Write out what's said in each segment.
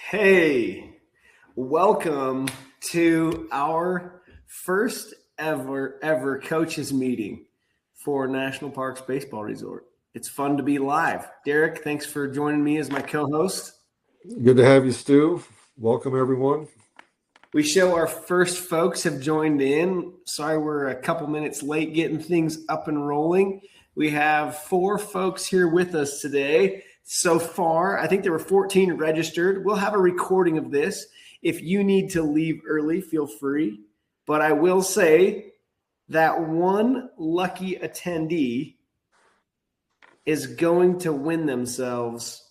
Hey, welcome to our first ever coaches meeting for National Parks Baseball Resort. It's fun to be live. Derek, thanks for joining me as my co-host. Good to have you, Stu. Welcome, everyone. We show our first folks have joined in. Sorry, we're a couple minutes late getting things up and rolling. We have 4 folks here with us today. So far, I think there were 14 registered. We'll have a recording of this. If you need to leave early, feel free. But I will say that one lucky attendee is going to win themselves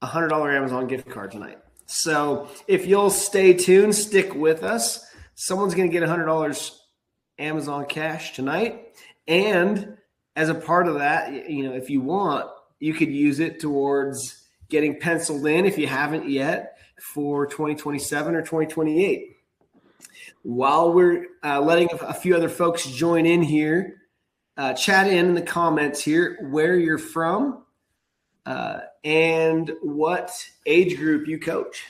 a $100 Amazon gift card tonight. So if you'll stay tuned, stick with us. Someone's going to get $100 Amazon cash tonight. And as a part of that, if you want, you could use it towards getting penciled in, if you haven't yet, for 2027 or 2028. While we're letting a few other folks join in here, chat in the comments here where you're from and what age group you coach.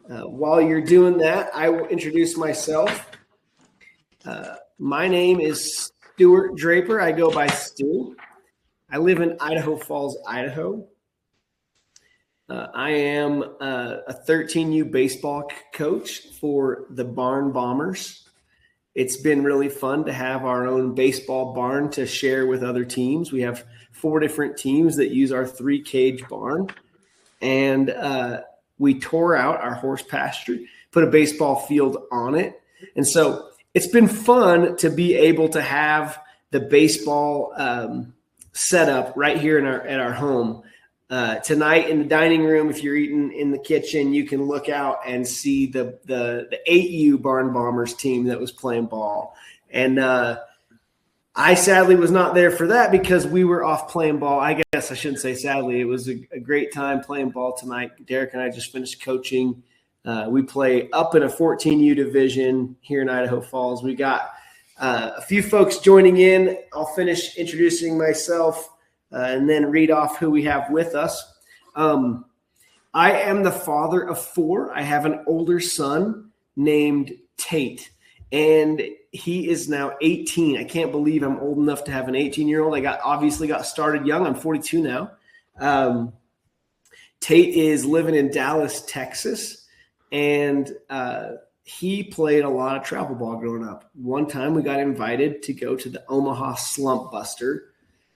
While you're doing that, I will introduce myself. My name is Stuart Draper. I go by Stu. I live in Idaho Falls, Idaho. I am a 13U baseball coach for the Barn Bombers. It's been really fun to have our own baseball barn to share with other teams. We have 4 different teams that use our 3-cage barn. And we tore out our horse pasture, put a baseball field on it. And so it's been fun to be able to have the baseball set up right here at our home. Tonight in the dining room, if you're eating in the kitchen, you can look out and see the 8U Barn Bombers team that was playing ball. And I sadly was not there for that because we were off playing ball. I guess I shouldn't say sadly. It was a great time playing ball tonight. Derek and I just finished coaching. We play up in a 14U division here in Idaho Falls. We got a few folks joining in. I'll finish introducing myself and then read off who we have with us. I am the father of 4. I have an older son named Tate, and he is now 18. I can't believe I'm old enough to have an 18-year-old. I obviously got started young. I'm 42 now. Tate is living in Dallas, Texas, and he played a lot of travel ball growing up. One time we got invited to go to the Omaha Slump Buster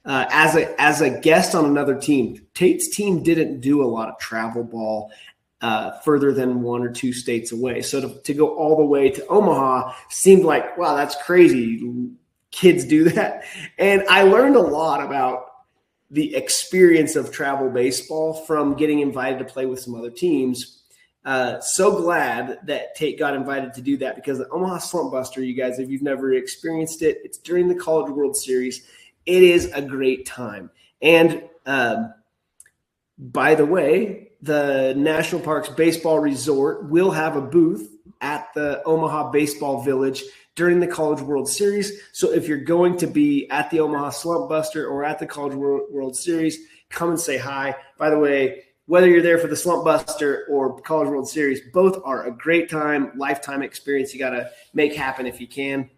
as a guest on another team. Tate's team didn't do a lot of travel ball further than 1 or 2 states away. So to go all the way to Omaha seemed like, wow, that's crazy. Kids do that. And I learned a lot about the experience of travel baseball from getting invited to play with some other teams. So glad that Tate got invited to do that because the Omaha Slump Buster, you guys, if you've never experienced it, it's during the College World Series. It is a great time. And by the way, the National Parks Baseball Resort will have a booth at the Omaha Baseball Village during the College World Series. So if you're going to be at the Omaha Slump Buster or at the College World Series, come and say hi. By the way, whether you're there for the Slump Buster or College World Series, both are a great time, lifetime experience you got to make happen if you can.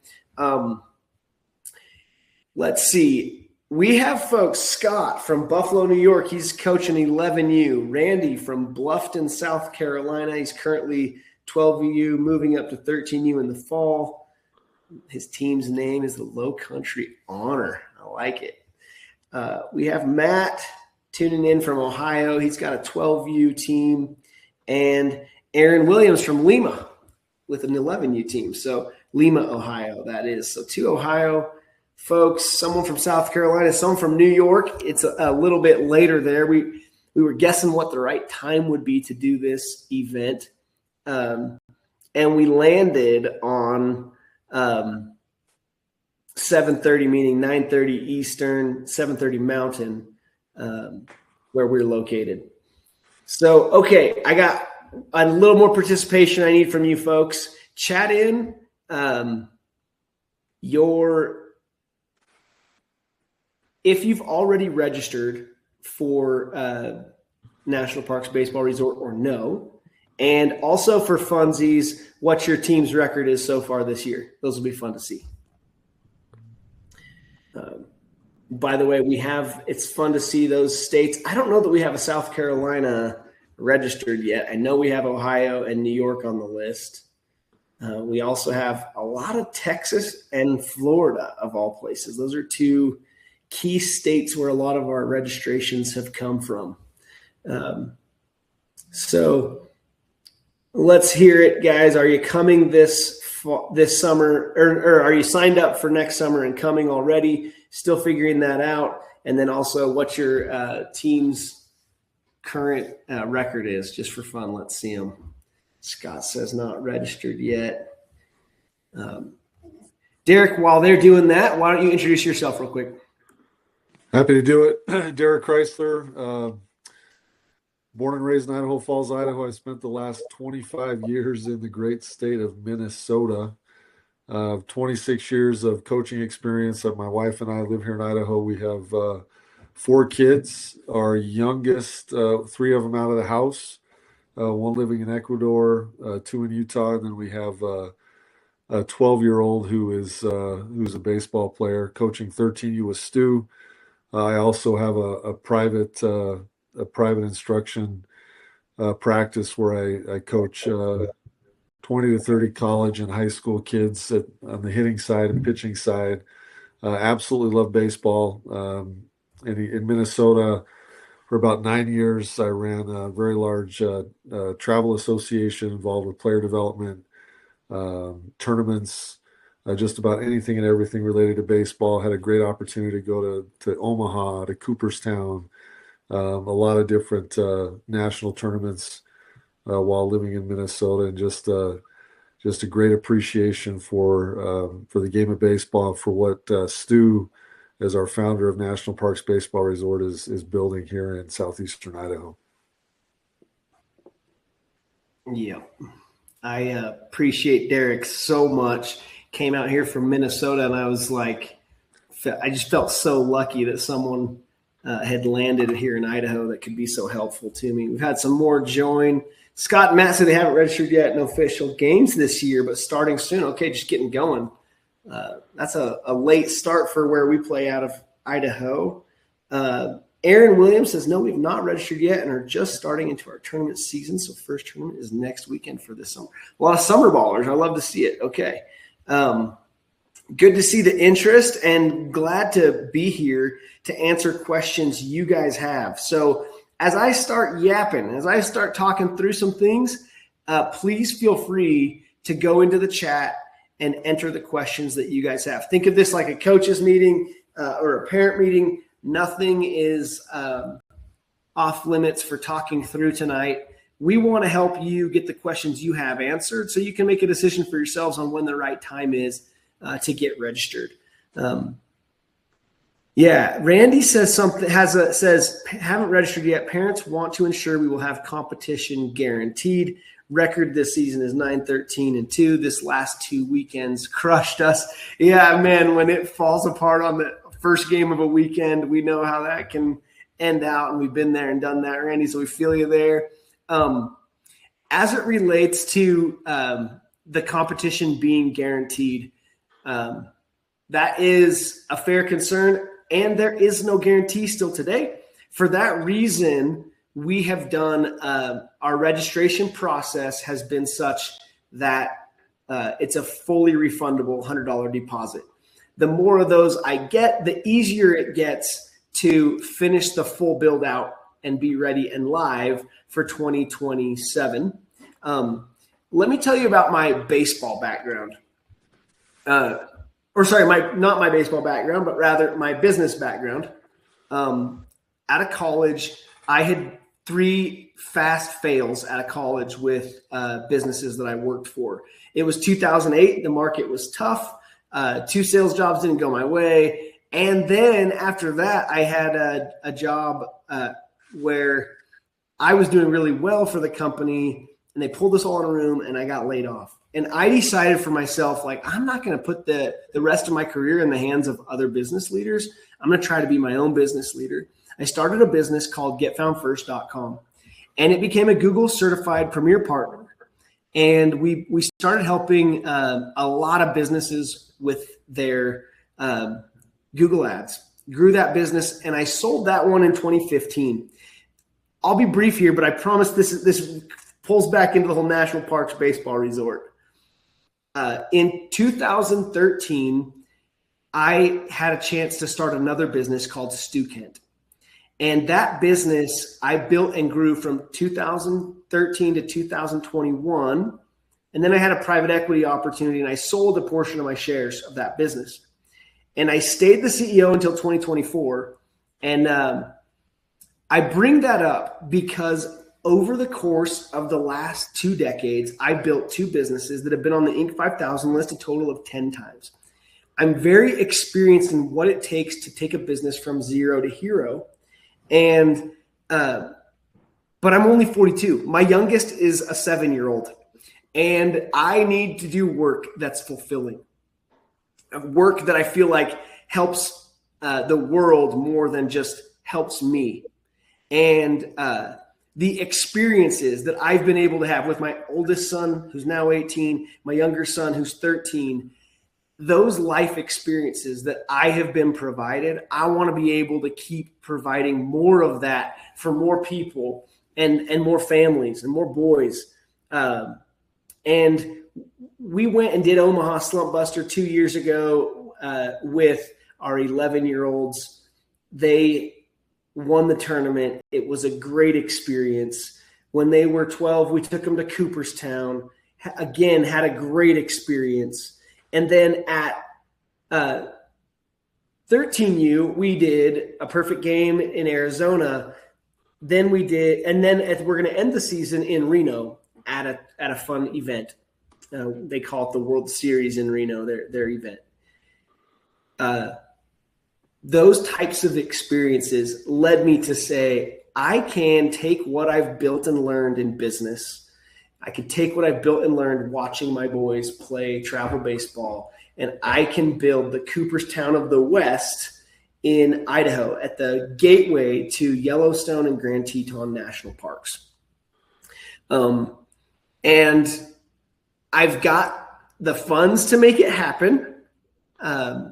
Let's see. We have folks, Scott from Buffalo, New York. He's coaching 11U. Randy from Bluffton, South Carolina. He's currently 12U, moving up to 13U in the fall. His team's name is the Low Country Honor. I like it. We have Matt tuning in from Ohio. He's got a 12U team. And Aaron Williams from Lima with an 11U team. So Lima, Ohio, that is. So 2 Ohio folks, someone from South Carolina, someone from New York. It's a little bit later there. We were guessing what the right time would be to do this event. And we landed on 7:30, meaning 9:30 Eastern, 7:30 Mountain, where we're located. So, okay, I got a little more participation I need from you folks. Chat in if you've already registered for National Parks Baseball Resort or no? And also for funsies, what your team's record is so far this year. Those will be fun to see. By the way, it's fun to see those states. I don't know that we have a South Carolina registered yet. I know we have Ohio and New York on the list. We also have a lot of Texas and Florida, of all places. Those are two key states where a lot of our registrations have come from. So let's hear it, guys. Are you coming this summer, or are you signed up for next summer and coming already? Still figuring that out. And then also what your team's current record is, just for fun. Let's see them. Scott says not registered yet. Derek, while they're doing that, why don't you introduce yourself real quick? Happy to do it. Derek Chrysler, born and raised in Idaho Falls, Idaho. I spent the last 25 years in the great state of Minnesota. 26 years of coaching experience. My wife and I live here in Idaho. We have 4 kids. Our youngest, 3 of them out of the house. 1 living in Ecuador, 2 in Utah, and then we have a 12-year-old who's a baseball player, coaching 13U with Stu. I also have a private instruction practice where I coach 20 to 30 college and high school kids on the hitting side and pitching side. Absolutely love baseball. In Minnesota, for about 9 years, I ran a very large travel association involved with player development, tournaments, just about anything and everything related to baseball. Had a great opportunity to go to Omaha, to Cooperstown, a lot of different national tournaments while living in Minnesota, and just a great appreciation for the game of baseball, for what Stu, as our founder of National Parks Baseball Resort, is building here in southeastern Idaho. Yeah, I appreciate Derek so much. Came out here from Minnesota, and I was like, I just felt so lucky that someone had landed here in Idaho that could be so helpful to me. We've had some more join. Scott and Matt said they haven't registered yet, no official games this year, but starting soon. Okay, just getting going. That's a late start for where we play out of Idaho. Aaron Williams says, no, we've not registered yet and are just starting into our tournament season. So first tournament is next weekend for this summer. A lot of summer ballers. I love to see it. Okay. Good to see the interest, and glad to be here to answer questions you guys have. So as I start yapping, as I start talking through some things, please feel free to go into the chat and enter the questions that you guys have. Think of this like a coaches meeting or a parent meeting. Nothing is off limits for talking through tonight. We want to help you get the questions you have answered so you can make a decision for yourselves on when the right time is to get registered. Yeah, Randy says something, says, haven't registered yet. Parents want to ensure we will have competition guaranteed. Record this season is 9-13-2. This last 2 weekends crushed us. Yeah, man, when it falls apart on the first game of a weekend, we know how that can end out, and we've been there and done that, Randy, so we feel you there. As it relates to the competition being guaranteed, that is a fair concern, and there is no guarantee still today. For that reason, we have done our registration process has been such that it's a fully refundable $100 deposit. The more of those I get, the easier it gets to finish the full build out and be ready and live for 2027. Let me tell you about my baseball background. Not my baseball background, but rather my business background. Out of college, I had 3 fast fails out of college with businesses that I worked for. It was 2008. The market was tough. 2 sales jobs didn't go my way. And then after that, I had a job where I was doing really well for the company, and they pulled us all in a room, and I got laid off. And I decided for myself, like, I'm not going to put the rest of my career in the hands of other business leaders. I'm going to try to be my own business leader. I started a business called GetFoundFirst.com. and it became a Google certified premier partner. And we started helping a lot of businesses with their Google ads, grew that business, and I sold that one in 2015. I'll be brief here, but I promise this pulls back into the whole National Parks Baseball Resort. In 2013, I had a chance to start another business called Stu Kent. And that business I built and grew from 2013 to 2021. And then I had a private equity opportunity and I sold a portion of my shares of that business. And I stayed the CEO until 2024. And I bring that up because over the course of the last 2 decades, I built 2 businesses that have been on the Inc. 5000 list a total of 10 times. I'm very experienced in what it takes to take a business from zero to hero. And, but I'm only 42. My youngest is a 7-year-old, and I need to do work that's fulfilling, work that I feel like helps the world more than just helps me. And the experiences that I've been able to have with my oldest son, who's now 18, my younger son, who's 13, those life experiences that I have been provided, I want to be able to keep providing more of that for more people and more families and more boys. And we went and did Omaha Slump Buster 2 years ago with our 11-year-olds. They won the tournament. It was a great experience. When they were 12, we took them to Cooperstown. Again, had a great experience. And then at 13U, we did a perfect game in Arizona. Then we did, and then we're going to end the season in Reno at a fun event. They call it the World Series in Reno, their event. Those types of experiences led me to say, I can take what I've built and learned in business. I can take what I've built and learned watching my boys play travel baseball, and I can build the Cooperstown of the West in Idaho at the gateway to Yellowstone and Grand Teton National Parks. And I've got the funds to make it happen.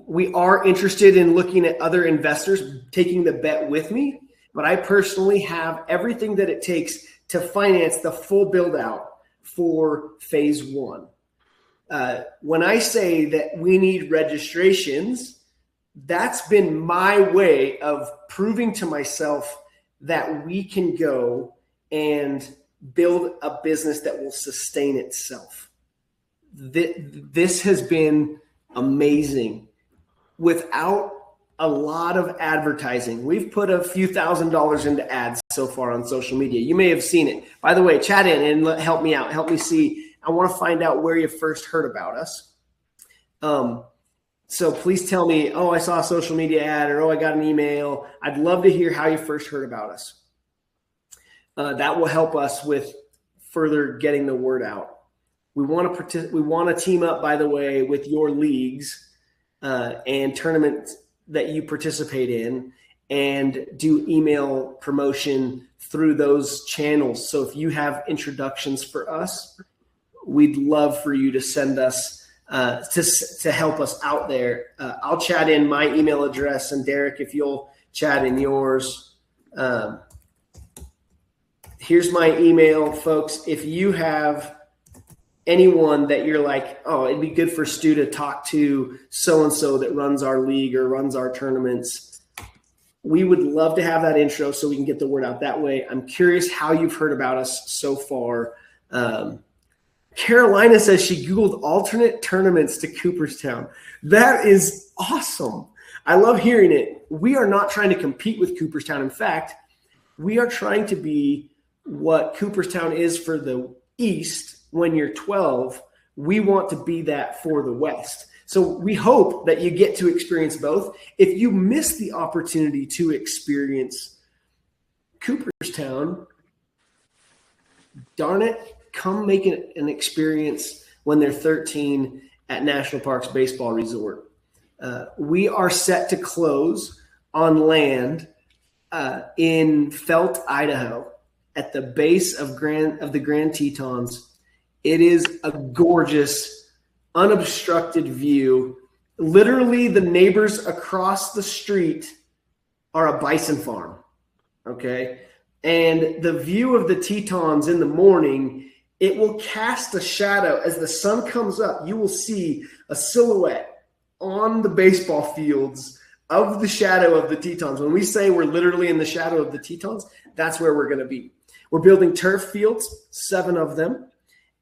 We are interested in looking at other investors taking the bet with me, but I personally have everything that it takes to finance the full build out for phase 1. When I say that we need registrations, that's been my way of proving to myself that we can go and build a business that will sustain itself. This has been amazing without a lot of advertising. We've put a few $1,000s into ads so far on social media. You may have seen it. By the way, chat in and help me out. Help me see. I want to find out where you first heard about us. So please tell me, oh, I saw a social media ad, or, oh, I got an email. I'd love to hear how you first heard about us. That will help us with further getting the word out. We want to team up, by the way, with your leagues and tournaments that you participate in, and do email promotion through those channels. So if you have introductions for us, we'd love for you to send us to help us out there. I'll chat in my email address, and Derek, if you'll chat in yours. Here's my email, folks. If you have anyone that you're like, oh, it'd be good for Stu to talk to so-and-so that runs our league or runs our tournaments, we would love to have that intro so we can get the word out that way. I'm curious how you've heard about us so far. Carolina says she Googled alternate tournaments to Cooperstown. That is awesome. I love hearing it. We are not trying to compete with Cooperstown. In fact, we are trying to be what Cooperstown is for the East. When you're 12, we want to be that for the West. So we hope that you get to experience both. If you miss the opportunity to experience Cooperstown, darn it, come make it an experience when they're 13 at National Parks Baseball Resort. We are set to close on land in Felt, Idaho. at the base of the Grand Tetons. It is a gorgeous, unobstructed view. Literally, the neighbors across the street are a bison farm, okay? And the view of the Tetons in the morning, it will cast a shadow. As the sun comes up, you will see a silhouette on the baseball fields of the shadow of the Tetons. When we say we're literally in the shadow of the Tetons, that's where we're going to be. We're building turf fields, 7 of them.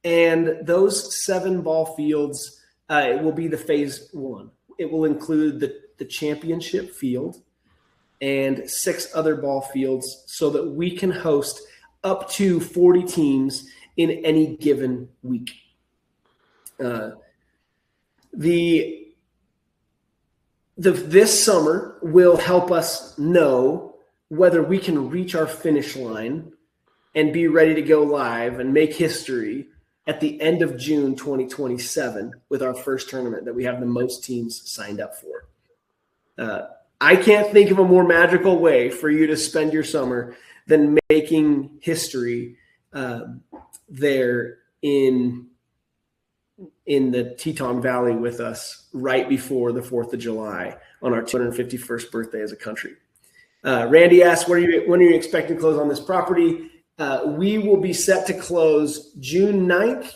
And those 7 ball fields it will be the phase 1. It will include the championship field and 6 other ball fields so that we can host up to 40 teams in any given week. This summer will help us know whether we can reach our finish line and be ready to go live and make history at the end of June 2027 with our first tournament that we have the most teams signed up for. I can't think of a more magical way for you to spend your summer than making history there in the Teton Valley with us right before the 4th of July on our 251st birthday as a country. Randy asked, when are you expecting to close on this property? We will be set to close June 9th,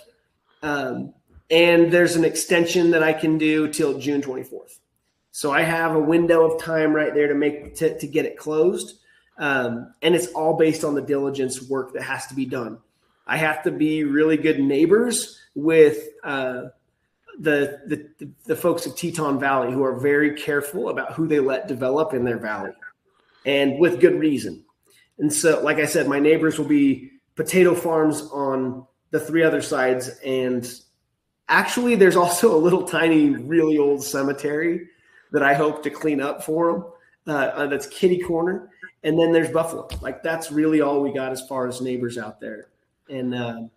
and there's an extension that I can do till June 24th. So I have a window of time right there to get it closed, and it's all based on the diligence work that has to be done. I have to be really good neighbors with the folks of Teton Valley who are very careful about who they let develop in their valley, and with good reason. And so, like I said, my neighbors will be potato farms on the 3 other sides. And actually, there's also a little tiny, really old cemetery that I hope to clean up for them. That's kitty corner. And then there's Buffalo. Like, that's really all we got as far as neighbors out there. And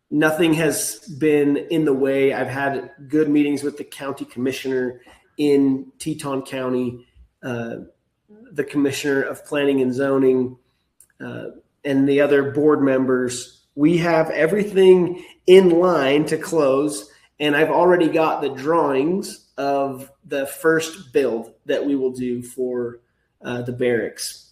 nothing has been in the way. I've had good meetings with the county commissioner in Teton County, the commissioner of planning and zoning, and the other board members. We have everything in line to close, and I've already got the drawings of the first build that we will do for the barracks.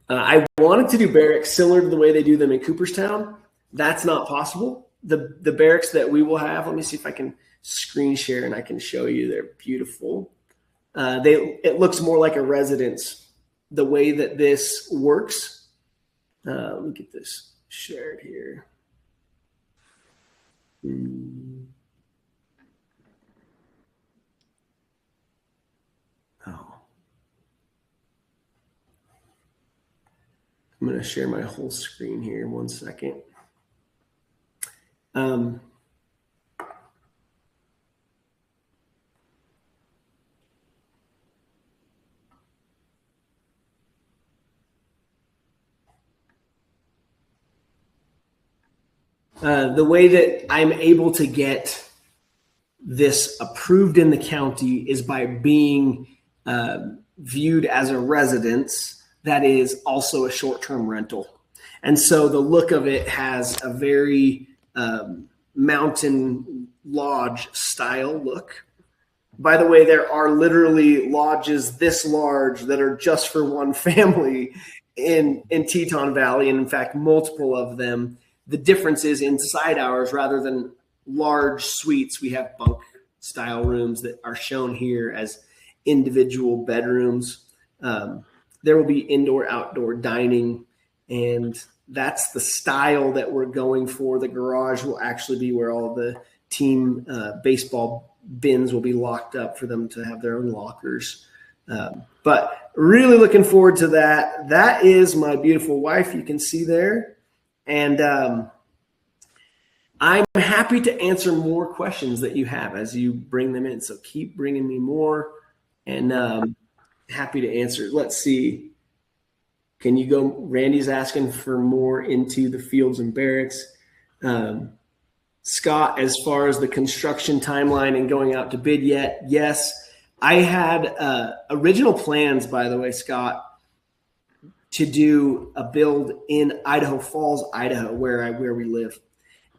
I wanted to do barracks similar to the way they do them in Cooperstown. That's not possible. The barracks that we will have, let me see if I can screen share and I can show you. They're beautiful. It looks more like a residence the way that this works. Let me get this shared here. Oh. I'm going to share my whole screen here. 1 second. The way that I'm able to get this approved in the county is by being viewed as a residence that is also a short-term rental. And so the look of it has a very mountain lodge style look. By the way, there are literally lodges this large that are just for one family in Teton Valley, and in fact, multiple of them. The difference is inside ours, rather than large suites, we have bunk style rooms that are shown here as individual bedrooms. There will be indoor, outdoor dining, and that's the style that we're going for. The garage will actually be where all the team baseball bins will be locked up for them to have their own lockers. But really looking forward to that. That is my beautiful wife you can see there. And I'm happy to answer more questions that you have as you bring them in. So keep bringing me more, and happy to answer. Let's see. Can you go? Randy's asking for more into the fields and barracks. Scott, as far as the construction timeline and going out to bid yet, yes. I had original plans, by the way, Scott, to do a build in Idaho Falls, Idaho, where we live.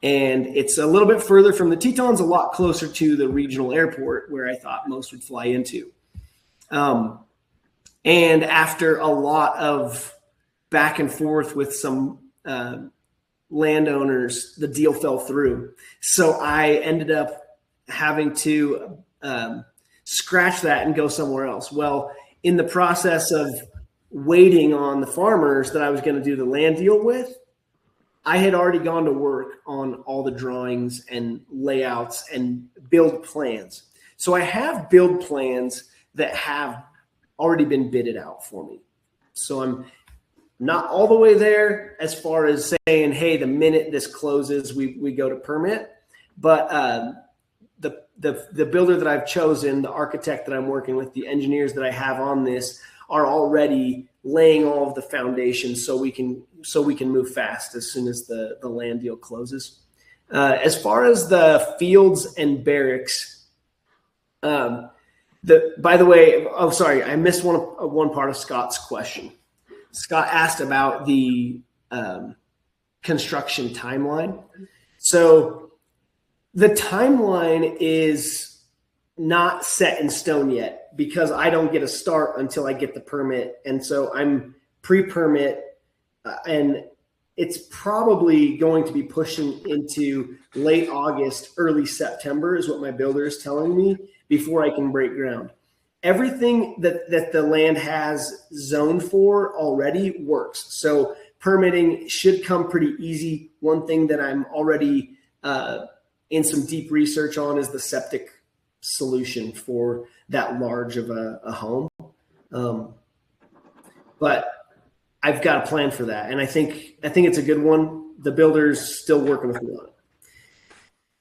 And it's a little bit further from the Tetons, a lot closer to the regional airport where I thought most would fly into. And after a lot of back and forth with some landowners, the deal fell through. So I ended up having to scratch that and go somewhere else. Well, in the process of waiting on the farmers that I was going to do the land deal with, I had already gone to work on all the drawings and layouts and build plans. So I have build plans that have already been bidded out for me. So I'm not all the way there as far as saying, hey, the minute this closes, we go to permit. But the builder that I've chosen, the architect that I'm working with, the engineers that I have on this are already laying all of the foundations so we can move fast as soon as the land deal closes. As far as the fields and barracks, by the way, sorry, I missed one part of Scott's question. Scott asked about the construction timeline. So the timeline is not set in stone yet because I don't get a start until I get the permit. And so I'm pre-permit and it's probably going to be pushing into late August, early September is what my builder is telling me before I can break ground. Everything that the land has zoned for already works. So permitting should come pretty easy. One thing that I'm already in some deep research on is the septic solution for that large of a home. But I've got a plan for that. And I think it's a good one. The builder's still working with me on it.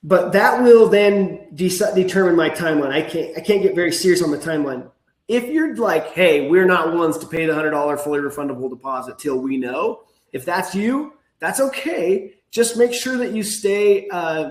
But that will then determine my timeline. I can't get very serious on the timeline. If you're like, hey, we're not ones to pay the $100 fully refundable deposit till we know, if that's you, that's okay. Just make sure that you stay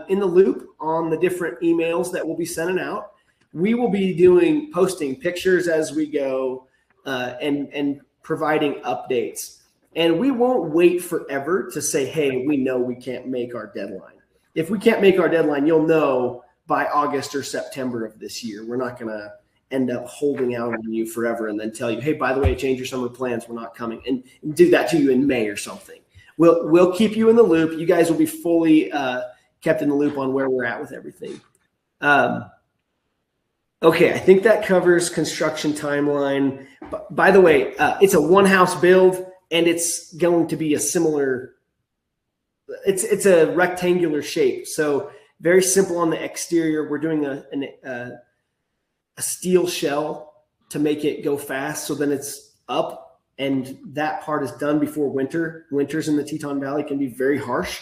in the loop on the different emails that we'll be sending out. We will be posting pictures as we go and providing updates. And we won't wait forever to say, hey, we know we can't make our deadline. If we can't make our deadline, you'll know by August or September of this year. We're not going to end up holding out on you forever and then tell you, hey, by the way, change your summer plans. We're not coming, and do that to you in May or something. We'll keep you in the loop. You guys will be fully kept in the loop on where we're at with everything. Okay, I think that covers construction timeline. By the way, it's a one-house build, and it's going to be a similar it's a rectangular shape. So very simple on the exterior. We're doing a steel shell to make it go fast. So then it's up, and that part is done before winter. Winters in the Teton Valley can be very harsh.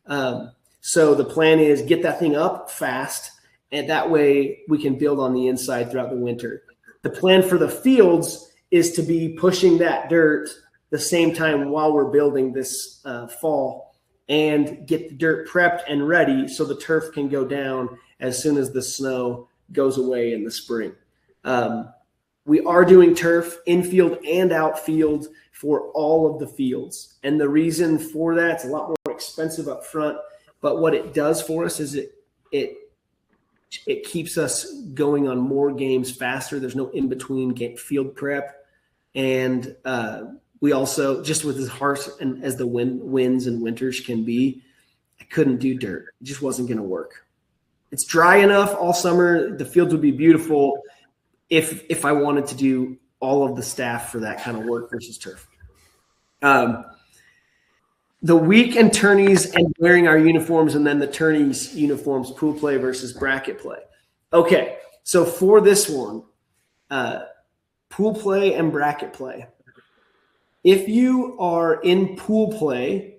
So the plan is get that thing up fast, and that way we can build on the inside throughout the winter. The plan for the fields is to be pushing that dirt the same time while we're building this fall, and get the dirt prepped and ready so the turf can go down as soon as the snow goes away in the spring. We are doing turf infield and outfield for all of the fields. And the reason for that, it's a lot more expensive up front, but what it does for us is it keeps us going on more games faster. There's no in-between field prep. And we also, just with as harsh and as the winds and winters can be, I couldn't do dirt. It just wasn't going to work. It's dry enough all summer. The fields would be beautiful if I wanted to do all of the staff for that kind of work versus turf. The week and tourneys and wearing our uniforms, and then the tourneys uniforms, pool play versus bracket play. Okay, so for this one, pool play and bracket play. If you are in pool play,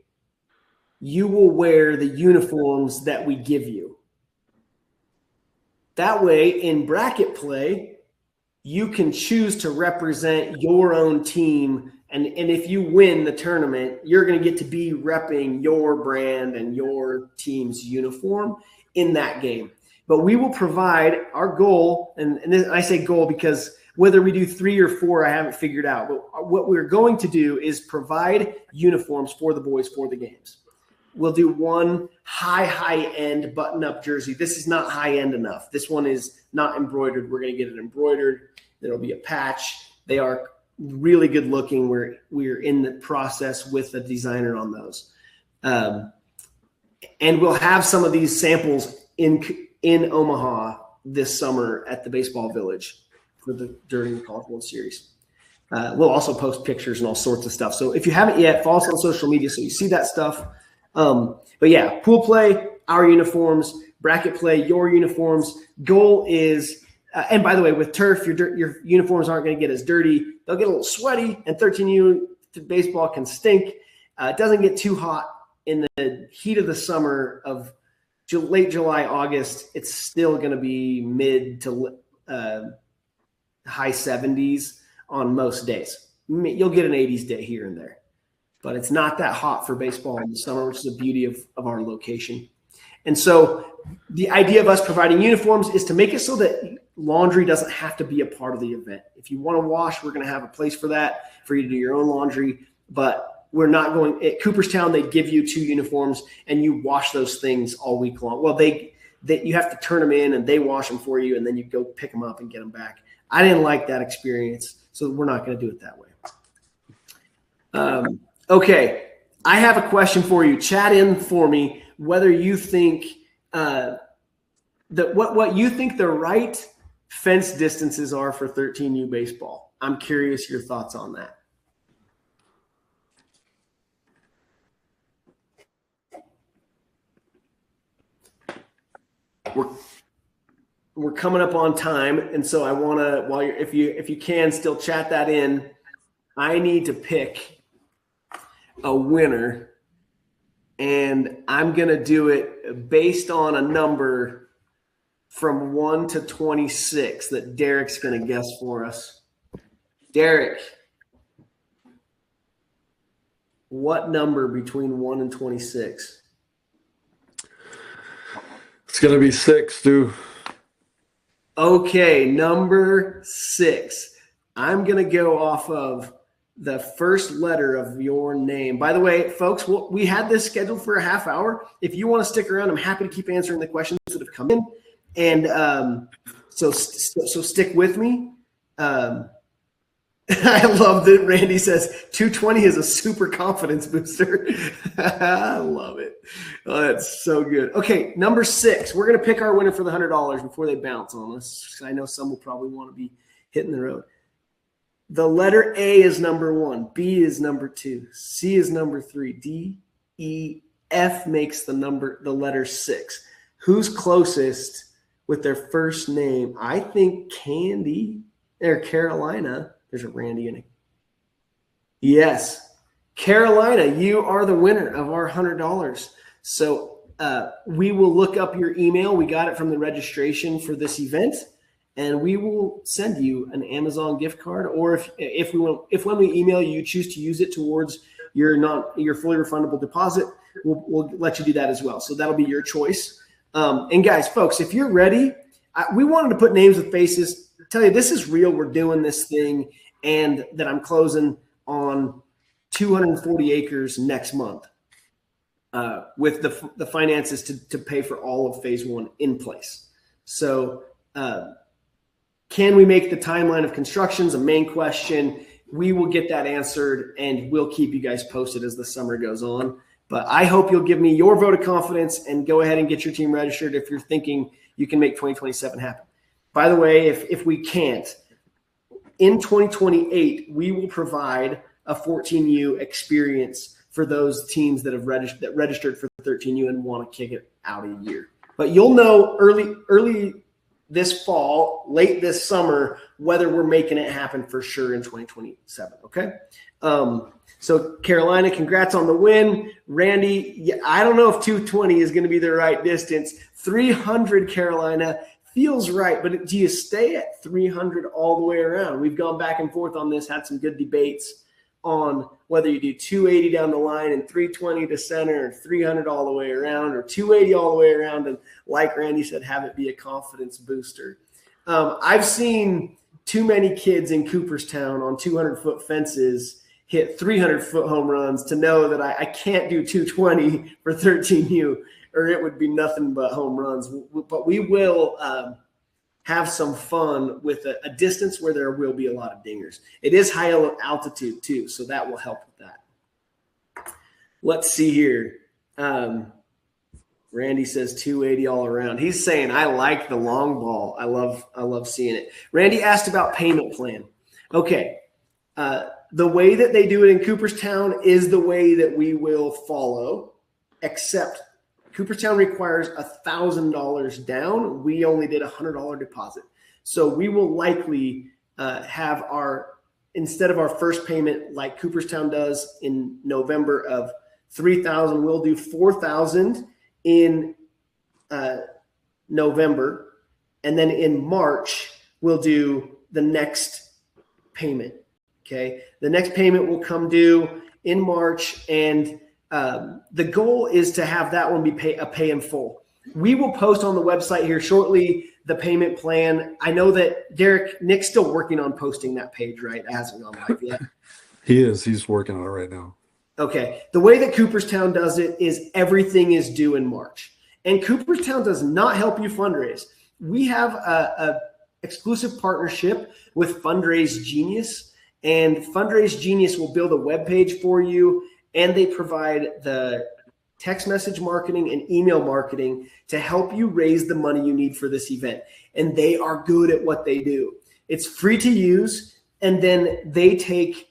you will wear the uniforms that we give you. That way, in bracket play, you can choose to represent your own team. And if you win the tournament, you're going to get to be repping your brand and your team's uniform in that game. but we will provide our goal. And I say goal because whether we do 3 or 4, I haven't figured out. But what we're going to do is provide uniforms for the boys for the games. We'll do one high-end button-up jersey. This is not high-end enough. This one is not embroidered. We're going to get it embroidered. There'll be a patch. They are really good looking. We're in the process with a designer on those. And we'll have some of these samples in Omaha this summer at the Baseball Village during the College World Series. We'll also post pictures and all sorts of stuff. So if you haven't yet, follow us on social media so you see that stuff. But yeah, pool play, our uniforms, bracket play, your uniforms. Goal is, and by the way, with turf, your uniforms aren't going to get as dirty. They'll get a little sweaty, and 13U baseball can stink. It doesn't get too hot in the heat of the summer of late July, August. It's still going to be mid to high 70s on most days. You'll get an 80s day here and there, but it's not that hot for baseball in the summer, which is the beauty of our location. And so the idea of us providing uniforms is to make it so that laundry doesn't have to be a part of the event. If you want to wash, we're going to have a place for that, for you to do your own laundry. But we're not going – at Cooperstown, they give you 2 uniforms, and you wash those things all week long. Well, you have to turn them in, and they wash them for you, and then you go pick them up and get them back. I didn't like that experience, so we're not going to do it that way. Okay, I have a question for you. Chat in for me whether you think what you think the right fence distances are for 13U baseball. I'm curious your thoughts on that. We're coming up on time, and so I want to, if you can still chat that in, I need to pick a winner, and I'm going to do it based on a number from 1 to 26 that Derek's going to guess for us. Derek, what number between 1 and 26? It's going to be 6, Stu. Okay, number 6. I'm going to go off of the first letter of your name. By the way, folks, we had this scheduled for a half hour. If you want to stick around, I'm happy to keep answering the questions that have come in. And so stick with me. I love that Randy says 220 is a super confidence booster. I love it. Oh, that's so good. Okay, number 6. We're going to pick our winner for the $100 before they bounce on us. I know some will probably want to be hitting the road. The letter A is number 1. B is number 2. C is number 3. D, E, F makes the letter 6. Who's closest with their first name? I think Candy or Carolina. There's a Randy in it. Yes. Carolina, you are the winner of our $100. So we will look up your email. We got it from the registration for this event, and we will send you an Amazon gift card. Or if when we email you, you choose to use it towards your fully refundable deposit, we'll let you do that as well. So that'll be your choice. And guys, folks, if you're ready, we wanted to put names with faces. Tell you this is real. We're doing this thing, and that I'm closing on 240 acres next month with the finances to pay for all of phase 1 in place. So can we make the timeline of construction is a main question. We will get that answered, and we'll keep you guys posted as the summer goes on. But I hope you'll give me your vote of confidence and go ahead and get your team registered if you're thinking you can make 2027 happen. By the way, if we can't, in 2028, we will provide a 14U experience for those teams that have registered for 13U and want to kick it out a year. But you'll know early this fall, late this summer, whether we're making it happen for sure in 2027. Okay. So Carolina, congrats on the win. Randy, I don't know if 220 is going to be the right distance. 300 Carolina feels right, but do you stay at 300 all the way around? We've gone back and forth on this, had some good debates. on whether you do 280 down the line and 320 to center, or 300 all the way around, or 280 all the way around, and like Randy said, have it be a confidence booster. I've seen too many kids in Cooperstown on 200-foot fences hit 300-foot home runs to know that I can't do 220 for 13U, or it would be nothing but home runs. But we will have some fun with a distance where there will be a lot of dingers. It is high altitude too, so that will help with that. Let's see here. Randy says 280 all around. He's saying, I like the long ball. I love seeing it. Randy asked about payment plan. Okay. The way that they do it in Cooperstown is the way that we will follow, except Cooperstown requires $1,000 down. We only did a $100 deposit. So we will likely have instead of our first payment like Cooperstown does in November of $3,000, we'll do $4,000 in November, and then in March we'll do the next payment. Okay, the next payment will come due in March, and the goal is to have that one be a pay in full. We will post on the website here shortly the payment plan. I know that Nick's still working on posting that page, right? It hasn't gone live yet. He is. He's working on it right now. Okay. The way that Cooperstown does it is everything is due in March. And Cooperstown does not help you fundraise. We have a exclusive partnership with Fundraise Genius, and Fundraise Genius will build a web page for you, and they provide the text message marketing and email marketing to help you raise the money you need for this event. And they are good at what they do. It's free to use, and then they take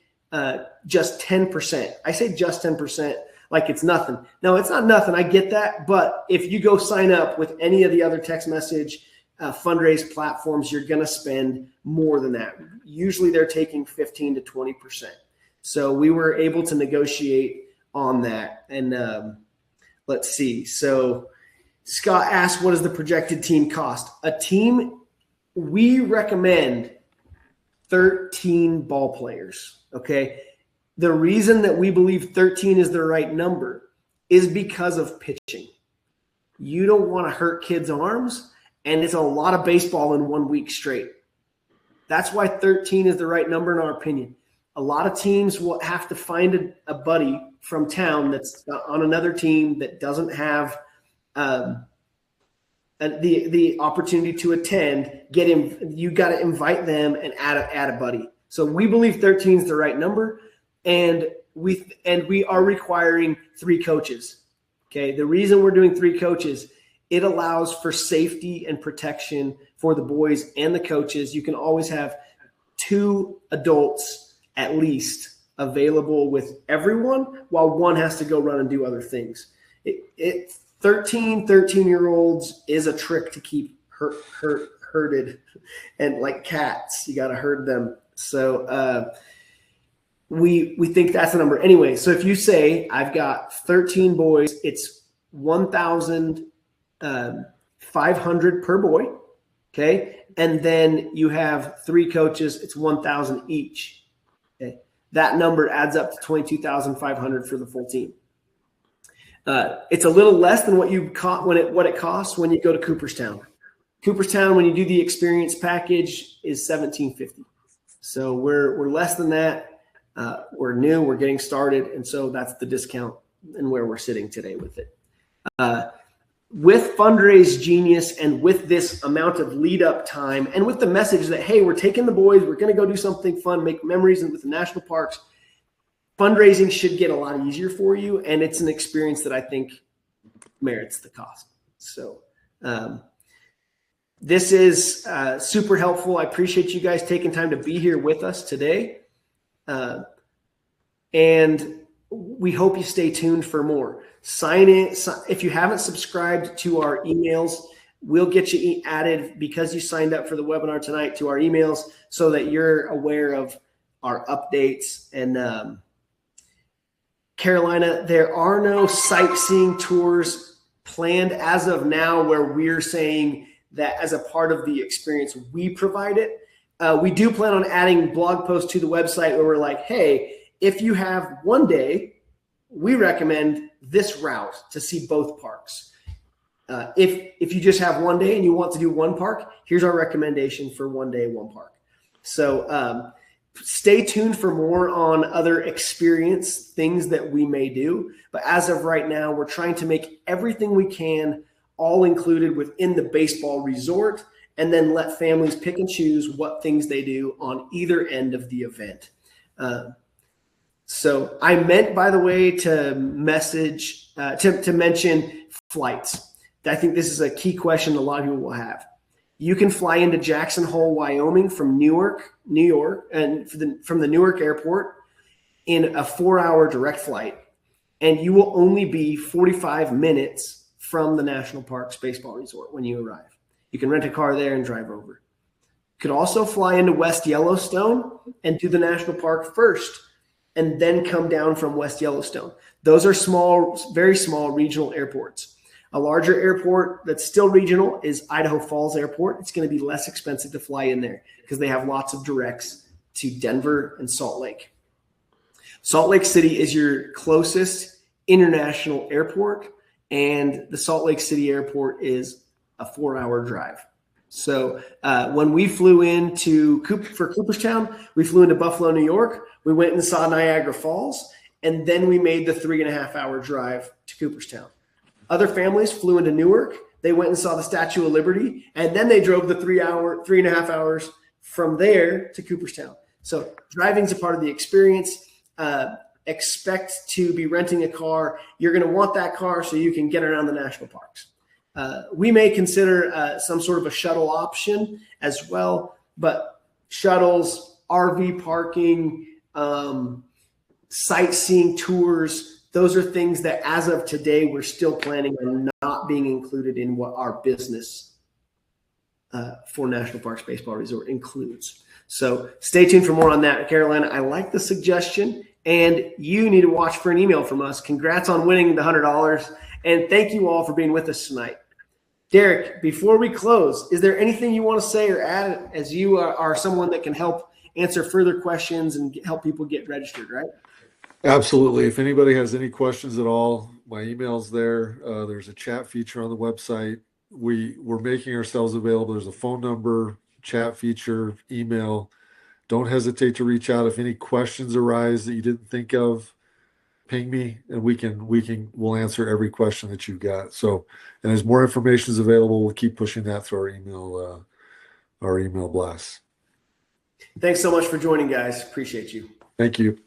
just 10%. I say just 10% like it's nothing. No, it's not nothing. I get that. But if you go sign up with any of the other text message fundraise platforms, you're going to spend more than that. Usually they're taking 15 to 20%. So we were able to negotiate on that. And let's see. So Scott asked, what does the projected team cost? A team, we recommend 13 ball players. Okay. The reason that we believe 13 is the right number is because of pitching. You don't want to hurt kids' arms, and it's a lot of baseball in 1 week straight. That's why 13 is the right number in our opinion. A lot of teams will have to find a buddy from town that's on another team that doesn't have the opportunity to attend. You got to invite them and add a buddy. So we believe 13 is the right number, and we are requiring 3 coaches. Okay, the reason we're doing 3 coaches, it allows for safety and protection for the boys and the coaches. You can always have 2 adults at least available with everyone, while one has to go run and do other things. 13-year-olds is a trick to keep herded, and like cats, you got to herd them. So we think that's the number. Anyway, so if you say I've got 13 boys, it's $1,500 per boy. Okay. And then you have 3 coaches, it's 1,000 each. Okay. That number adds up to 22,500 for the full team. It's a little less than what it costs when you go to Cooperstown. Cooperstown, when you do the experience package, is $1,750. So we're less than that. We're new, we're getting started, and so that's the discount and where we're sitting today with it. With Fundraise Genius and with this amount of lead up time and with the message that, hey, we're taking the boys, we're going to go do something fun, make memories with the national parks, fundraising should get a lot easier for you, and it's an experience that I think merits the cost. So this is super helpful. I appreciate you guys taking time to be here with us today. And we hope you stay tuned for more. Sign in. If you haven't subscribed to our emails, we'll get you added because you signed up for the webinar tonight to our emails so that you're aware of our updates. And Carolina, there are no sightseeing tours planned as of now where we're saying that as a part of the experience, we provide it. We do plan on adding blog posts to the website where we're like, hey, If you have one day, we recommend this route to see both parks. If you just have one day and you want to do one park, here's our recommendation for one day, one park. So stay tuned for more on other experience things that we may do. But as of right now, we're trying to make everything we can all included within the baseball resort, and then let families pick and choose what things they do on either end of the event. So I meant, by the way, to mention flights. I think this is a key question a lot of people will have. You can fly into Jackson Hole, Wyoming from Newark, New York, and from the Newark airport in a 4-hour direct flight, and you will only be 45 minutes from the National Parks Baseball Resort when you arrive. You can rent a car there and drive over. You could also fly into West Yellowstone and do the national park first, and then come down from West Yellowstone. Those are small, very small regional airports. A larger airport that's still regional is Idaho Falls Airport. It's going to be less expensive to fly in there because they have lots of directs to Denver and Salt Lake. Salt Lake City is your closest international airport, and the Salt Lake City Airport is a 4-hour drive. So when we flew for Cooperstown, we flew into Buffalo, New York. We went and saw Niagara Falls, and then we made the 3.5-hour drive to Cooperstown. Other families flew into Newark. They went and saw the Statue of Liberty, and then they drove the 3.5 hours from there to Cooperstown. So driving is a part of the experience. Expect to be renting a car. You're going to want that car so you can get around the national parks. We may consider some sort of a shuttle option as well, but shuttles, RV parking, sightseeing tours, those are things that as of today, we're still planning on not being included in what our business for National Parks Baseball Resort includes. So stay tuned for more on that, Carolina. I like the suggestion, and you need to watch for an email from us. Congrats on winning the $100, and thank you all for being with us tonight. Derek, before we close, is there anything you want to say or add, as you are someone that can help answer further questions and help people get registered, right? Absolutely. If anybody has any questions at all, my email's there. There's a chat feature on the website. We're making ourselves available. There's a phone number, chat feature, email. Don't hesitate to reach out if any questions arise that you didn't think of. Ping me, and we'll answer every question that you've got. So, and as more information is available, we'll keep pushing that through our email blasts. Thanks so much for joining, guys. Appreciate you. Thank you.